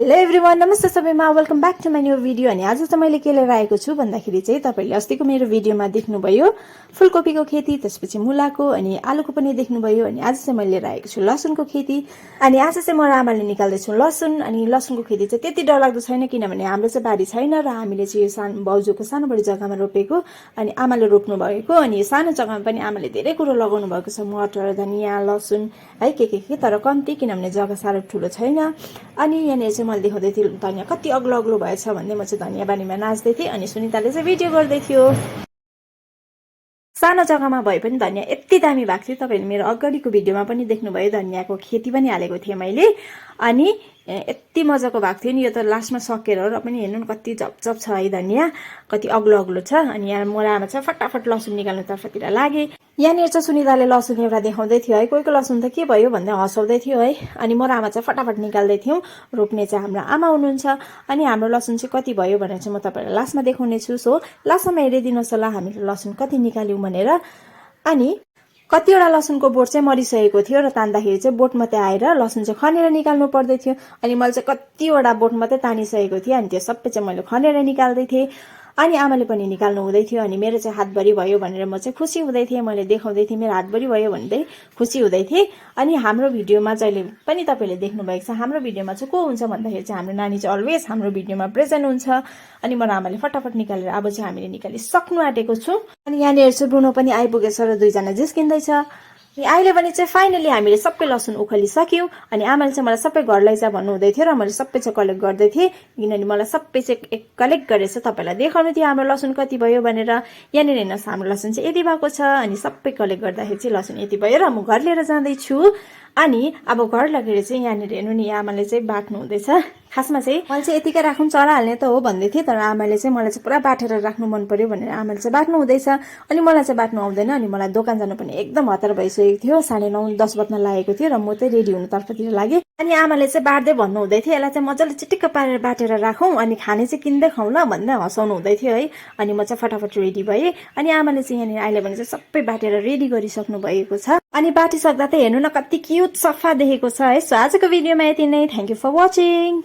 Hello everyone, नमस्ते सबैमा, welcome back to my new video. अनि आज चाहिँ मैले के लिएर आएको छु भन्दाखेरि चाहिँ तपाईले अस्तिको मेरो भिडियोमा देख्नुभयो फुलकोपीको खेती, त्यसपछि मुलाको अनि आलुको पनि देख्नुभयो। अनि आज चाहिँ मैले लिएर आएको छु लसुनको खेती। अनि आज चाहिँ म र आमाले निकाल्दैछु लसुन। अनि लसुनको खेती चाहिँ त्यति डरलाग्दो छैन, किनभने हाम्रो चाहिँ बारी छैन र हामीले चाहिँ यो सानो बाउजूको सानो बढी जग्गामा रोपेको अनि आमाले रोप्नु भएको। अनि सानो जग्गामा पनि आमाले धेरै कुरो लगाउनु भएको छ, मटर, धनियाँ, लसुन है के तर कम्ती, किनभने जग्गा साह्रो ठुलो छैन। अनि यहाँनिर चाहिँ मैले देखाउँदै थिएँ धनियाँ कति अग्लो अग्लो भएछ भन्दै म चाहिँ धनियाँ बारीमा नाच्दै थिएँ अनि सुनिताले चाहिँ भिडियो गर्दै थियो। सानो जग्गामा भए पनि धनियाँ यति दामी भएको थियो। तपाईँले मेरो अगाडिको भिडियोमा पनि देख्नुभयो, धनियाँको खेती पनि हालेको थिएँ मैले। अनि यति मजाको भएको थियो नि। यो त लास्टमा सकेर र पनि हेर्नु न कति झपझप छ है, धनियाँ कति अग्लो अग्लो छ। अनि यहाँ म र आमा चाहिँ फटाफट लसुन निकाल्नु तर्फतिर लागे। यहाँनिर चाहिँ सुनिताले लसुन एउटा देखाउँदै थियो है, कोहीको लसुन त के भयो भन्दै हँसाउँदै थियो है। अनि म र आमा चाहिँ फटाफट निकाल्दै थियौँ। रोप्ने चाहिँ हाम्रो आमा हुनुहुन्छ। अनि हाम्रो लसुन चाहिँ कति भयो भनेर चाहिँ म तपाईँलाई लास्टमा देखाउने छु। सो लास्टमा हेरिदिनुहोस् होला हामीले लसुन कति निकाल्यौँ भनेर। अनि कतिवटा लसुनको बोट चाहिँ मरिसकेको थियो र तान्दाखेरि चाहिँ बोट मात्रै आएर लसुन चाहिँ खनेर निकाल्नु पर्दै थियो। अनि मैले चाहिँ कतिवटा बोट मात्रै तानिसकेको थिएँ अनि त्यो सबै चाहिँ मैले खनेर निकाल्दै थिएँ। अनि आमाले पनि निकाल्नु हुँदै थियो। अनि मेरो चाहिँ हातभरि भयो भनेर म चाहिँ खुसी हुँदै थिएँ। मैले देखाउँदै थिएँ मेरो हातभरि भयो भन्दै खुसी हुँदै थिएँ। अनि हाम्रो भिडियोमा जहिले पनि तपाईँले देख्नुभएको छ, हाम्रो भिडियोमा चाहिँ को हुन्छ भन्दाखेरि चाहिँ हाम्रो नानी चाहिँ अलवेज हाम्रो भिडियोमा प्रेजेन्ट हुन्छ। अनि म र आमाले फटाफट निकालेर अब चाहिँ हामीले निकालिसक्नु आँटेको छु। अनि यहाँनिर चाहिँ ब्रुनो पनि आइपुगेछ र दुईजना जिस्किँदैछ। अनि अहिले पनि चाहिँ फाइनली हामीले सबै लसुन उखालिसक्यौँ। अनि आमाले चाहिँ मलाई सबै घर लैजा भन्नुहुँदै थियो र मैले सबै चाहिँ कलेक्ट गर्दै थिएँ, किनभने मलाई सबै चाहिँ कलेक्ट गरेर चाहिँ तपाईँलाई देखाउनु थियो हाम्रो लसुन कति भयो भनेर। यहाँनिर हेर्नुहोस् हाम्रो लसुन चाहिँ यति भएको छ। अनि सबै कलेक्ट गर्दाखेरि चाहिँ लसुन यति भयो र म घर लिएर जाँदैछु। अनि अब घर लगेर चाहिँ यहाँनिर हेर्नु नि, आमाले चाहिँ बाट्नु हुँदैछ। खासमा चाहिँ मैले चाहिँ यतिकै राख्नु चलाहाल्ने त हो भन्दै थिएँ, तर आमाले चाहिँ मलाई चाहिँ पुरा बाटेर राख्नु मन पर्यो भनेर आमाले चाहिँ बाट्नु हुँदैछ। अनि मलाई चाहिँ बाट्नु आउँदैन। अनि मलाई दोकान जानु पनि एकदम हतार भइसकेको थियो, 9:30-10 बज्न लागेको थियो र म चाहिँ रेडी हुनु तर्फतिर लागेँ। अनि आमाले चाहिँ बाट्दै भन्नु हुँदै थियो, यसलाई चाहिँ मजाले चिटिक्क पारेर बाटेर राखौँ अनि खाने चाहिँ किन्दै खाउँ ल भन्दै हँसाउनु हुँदै थियो है। अनि म चाहिँ फटाफट रेडी भएँ। अनि आमाले चाहिँ यहाँनिर अहिले भने चाहिँ सबै बाटेर रेडी गरिसक्नु भएको छ। अनि बाटिसक्दा त हेर्नु न कति क्युट सफा देखेको छ है। सो आजको भिडियोमा यति नै। Thank you for watching.